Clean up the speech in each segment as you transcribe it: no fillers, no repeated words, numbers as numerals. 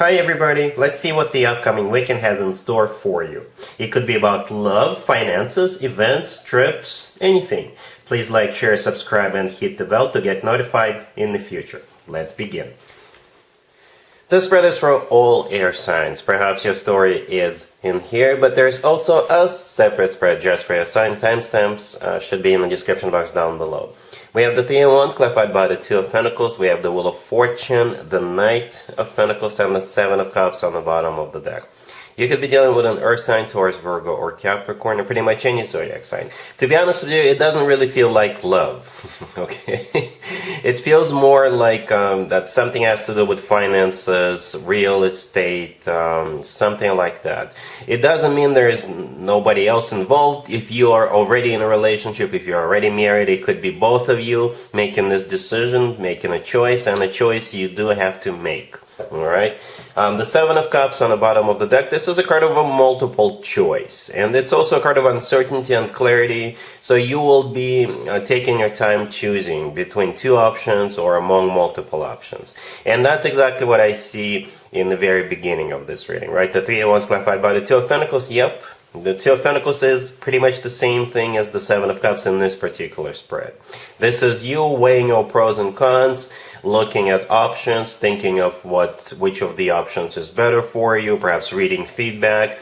Hi everybody, let's see what the upcoming weekend has in store for you. It could be about love, finances, events, trips, anything. Please like, share, subscribe and hit the bell to get notified in the future. Let's begin. This spread is for all air signs. Perhaps your story is in here, but there's also a separate spread just for your sign. Timestamps should be in the description box down below. We have the Three of Wands clarified by the Two of Pentacles. We have the Wheel of Fortune, the Knight of Pentacles, and the Seven of Cups on the bottom of the deck. You could be dealing with an Earth sign, Taurus, Virgo, or Capricorn, or pretty much any zodiac sign. To be honest with you, it doesn't really feel like love, okay? It feels more like that something has to do with finances, real estate, something like that. It doesn't mean there is nobody else involved. If you are already in a relationship, if you're already married, it could be both of you making this decision, making a choice, and a choice you do have to make. Alright, the Seven of Cups on the bottom of the deck. This is a card of a multiple choice, and it's also a card of uncertainty and clarity. So you will be taking your time choosing between two options or among multiple options. And that's exactly what I see in the very beginning of this reading, right? The Three of Wands clarified by the Two of Pentacles. Yep, the Two of Pentacles is pretty much the same thing as the Seven of Cups in this particular spread. This is you weighing your pros and cons, looking at options, thinking of which of the options is better for you, perhaps reading feedback,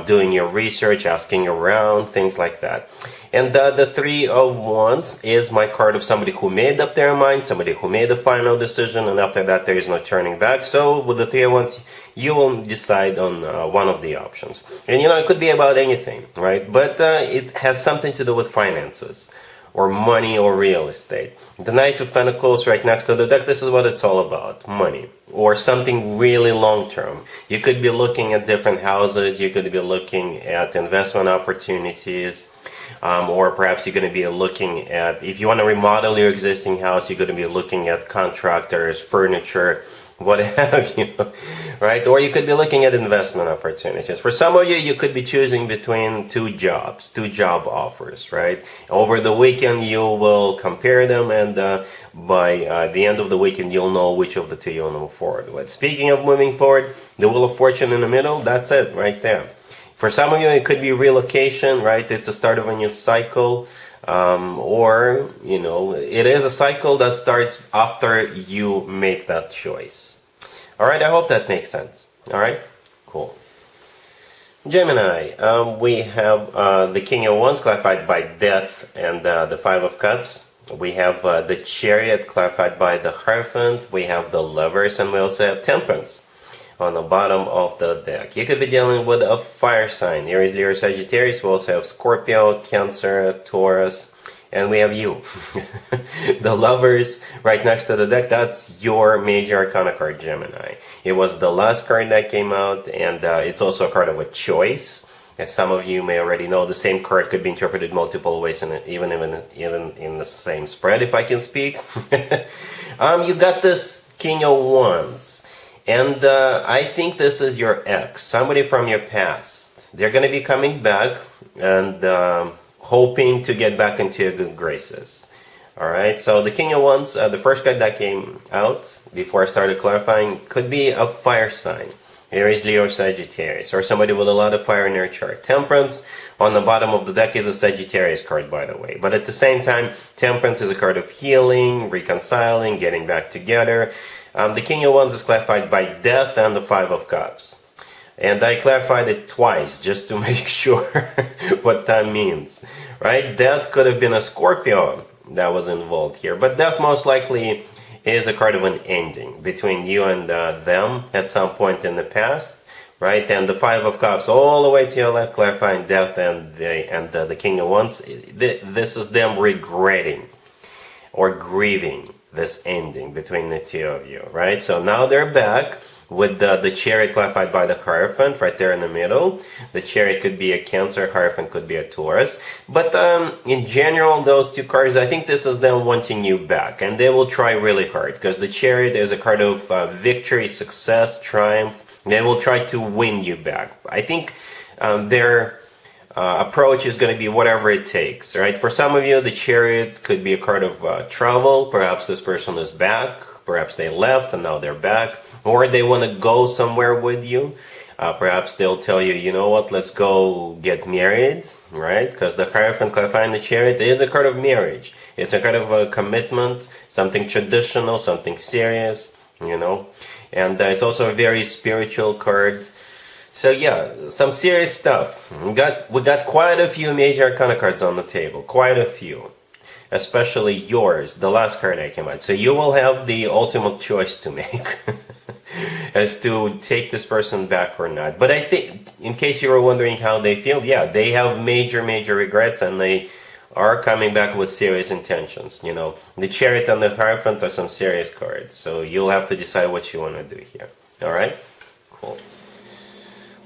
doing your research, asking around, things like that. And the Three of Wands is my card of somebody who made up their mind, somebody who made a final decision, and after that there is no turning back. So with the Three of Wands, you will decide on one of the options. And you know, it could be about anything, right? But it has something to do with finances, or money, or real estate. The Knight of Pentacles right next to the deck, this is what it's all about. Money, or something really long-term. You could be looking at different houses, you could be looking at investment opportunities, or perhaps you're going to be looking at, if you want to remodel your existing house, you're going to be looking at contractors, furniture, what have you, right? Or you could be looking at investment opportunities. For some of you, you could be choosing between two job offers, right? Over the weekend, you will compare them, and by the end of the weekend, you'll know which of the two you'll move forward with. Speaking of moving forward, the Wheel of Fortune in the middle, that's it right there. For some of you, it could be relocation, right? It's the start of a new cycle. Or, you know, it is a cycle that starts after you make that choice. Alright, I hope that makes sense. Alright, cool. Gemini, we have the King of Wands clarified by Death and the Five of Cups. We have the Chariot clarified by the Hierophant. We have the Lovers, and we also have Temperance on the bottom of the deck. You could be dealing with a fire sign, Aries, Leo, Sagittarius. We also have Scorpio, Cancer, Taurus, and we have you. The Lovers right next to the deck, that's your major arcana card, Gemini. It was the last card that came out, and it's also a card of a choice. As some of you may already know, the same card could be interpreted multiple ways, and even in the same spread, if I can speak. You got this King of Wands. And I think this is your ex, somebody from your past. They're going to be coming back and hoping to get back into your good graces. Alright, so the King of Wands, the first card that came out before I started clarifying, could be a fire sign. Aries, Leo, Sagittarius, or somebody with a lot of fire in their chart. Temperance on the bottom of the deck is a Sagittarius card, by the way. But at the same time, Temperance is a card of healing, reconciling, getting back together. The King of Wands is clarified by Death and the Five of Cups. And I clarified it twice just to make sure what that means. Right? Death could have been a Scorpio that was involved here. But Death most likely is a card of an ending between you and them at some point in the past. Right? And the Five of Cups all the way to your left, clarifying Death and the King of Wands. This is them regretting or grieving this ending between the two of you, right? So now they're back with the Chariot clarified by the Hierophant right there in the middle. The Chariot could be a Cancer, Hierophant could be a Taurus. But in general, those two cards, I think this is them wanting you back. And they will try really hard, because the Chariot is a card of victory, success, triumph. They will try to win you back. I think their approach is going to be whatever it takes, right? For some of you, the Chariot could be a card of travel. Perhaps this person is back. Perhaps they left and now they're back. or they want to go somewhere with you. Perhaps they'll tell you, you know what, let's go get married, right? Because the Hierophant clarifying the Chariot is a card of marriage. It's a kind of a commitment, something traditional, something serious, you know. And it's also a very spiritual card. So yeah, some serious stuff. We got quite a few major arcana cards on the table, quite a few. Especially yours, the last card I came out. So you will have the ultimate choice to make as to take this person back or not. But I think, in case you were wondering how they feel, yeah, they have major regrets, and they are coming back with serious intentions. You know, the Chariot and the Hierophant are some serious cards. So you'll have to decide what you want to do here. All right? Cool.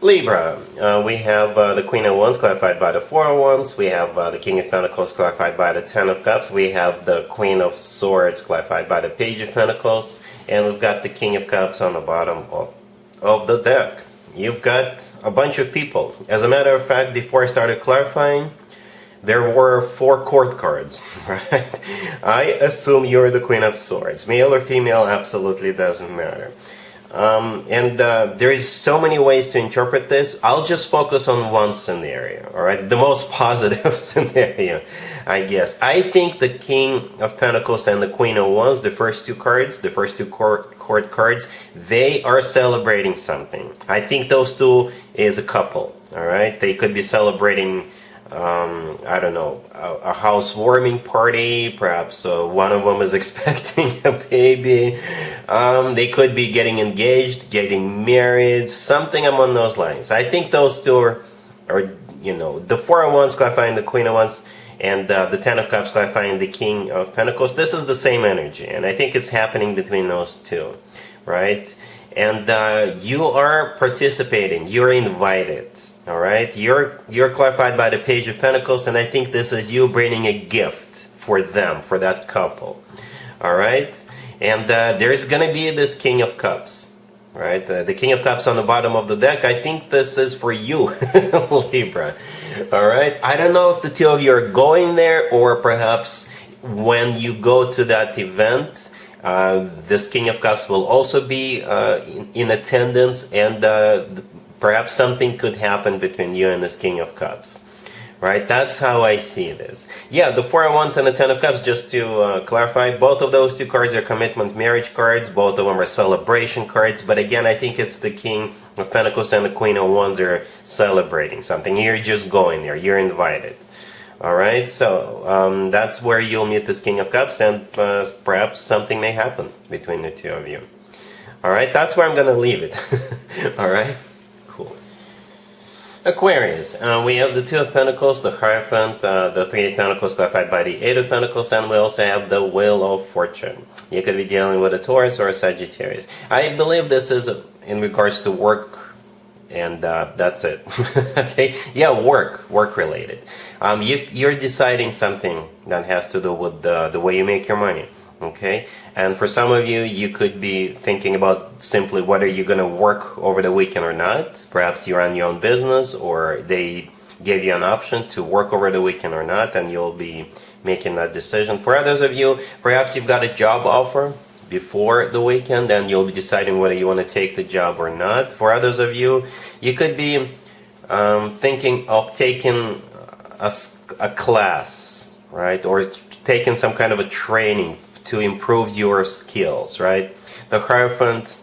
Libra, we have the Queen of Wands clarified by the Four of Wands. We have the King of Pentacles clarified by the Ten of Cups. We have the Queen of Swords clarified by the Page of Pentacles. And we've got the King of Cups on the bottom of the deck. You've got a bunch of people. As a matter of fact, before I started clarifying, there were 4 court cards, right? I assume you're the Queen of Swords. Male or female, absolutely doesn't matter. There is so many ways to interpret this. I'll just focus on one scenario, all right? The most positive scenario, I guess. I think the King of Pentacles and the Queen of Wands, the first two cards, the first two court cards, they are celebrating something. I think those two is a couple, all right? They could be celebrating, I don't know, a housewarming party. Perhaps one of them is expecting a baby. They could be getting engaged, getting married, something along those lines. I think those two are you know, the Four of Wands clarifying the Queen of Wands, and the Ten of Cups clarifying the King of Pentacles. This is the same energy, and I think it's happening between those two, right? And you are participating. You're invited. All right, you're clarified by the Page of Pentacles, and I think this is you bringing a gift for them, for that couple. All right, and there's gonna be this King of Cups, right? The King of Cups on the bottom of the deck. I think this is for you, Libra. All right, I don't know if the two of you are going there, or perhaps when you go to that event, this King of Cups will also be in attendance, and perhaps something could happen between you and this King of Cups, right? That's how I see this. Yeah, the Four of Wands and the Ten of Cups, just to clarify, both of those two cards are commitment marriage cards. Both of them are celebration cards. But again, I think it's the King of Pentacles and the Queen of Wands are celebrating something. You're just going there. You're invited. All right, so that's where you'll meet this King of Cups, and perhaps something may happen between the two of you. All right, that's where I'm going to leave it. All right. Cool. Aquarius, we have the Two of Pentacles, the Hierophant, the Three of Pentacles clarified by the Eight of Pentacles, and we also have the Wheel of Fortune. You could be dealing with a Taurus or a Sagittarius. I believe this is in regards to work, and that's it. Okay, yeah, work related. You're deciding something that has to do with the way you make your money. Okay, and for some of you, you could be thinking about simply whether you're going to work over the weekend or not. Perhaps you run your own business, or they gave you an option to work over the weekend or not, and you'll be making that decision. For others of you, perhaps you've got a job offer before the weekend, and you'll be deciding whether you want to take the job or not. For others of you, you could be thinking of taking a class, right, or taking some kind of a training to improve your skills, right? The Hierophant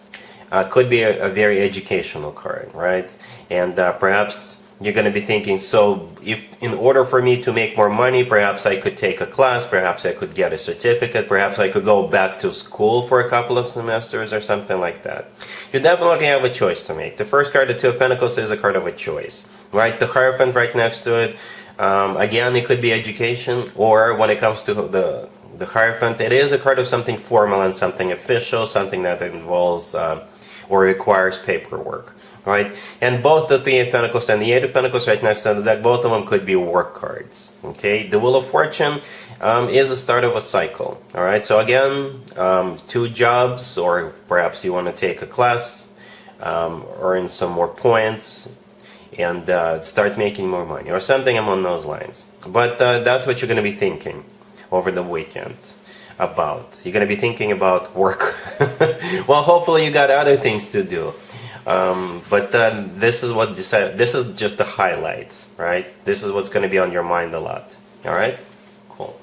could be a very educational card, right? And perhaps you're going to be thinking, so if in order for me to make more money, perhaps I could take a class, perhaps I could get a certificate, perhaps I could go back to school for a couple of semesters or something like that. You definitely have a choice to make. The first card, the Two of Pentacles, is a card of a choice, right? The Hierophant right next to it, again, it could be education, or when it comes to the Hierophant, it is a card of something formal and something official, something that involves or requires paperwork, right? And both the Three of Pentacles and the Eight of Pentacles right next to the deck, both of them could be work cards, okay? The Wheel of Fortune is the start of a cycle, all right? So again, 2 jobs, or perhaps you want to take a class, earn some more points, and start making more money, or something along those lines. But that's what you're going to be thinking over the weekend. about? You're going to be thinking about work. Well, hopefully you got other things to do. But this is just the highlights, right? This is what's going to be on your mind a lot. All right? Cool.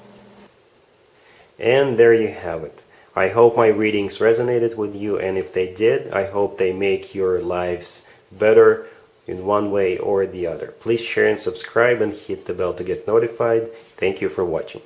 And there you have it. I hope my readings resonated with you, and if they did, I hope they make your lives better in one way or the other. Please share and subscribe and hit the bell to get notified. Thank you for watching.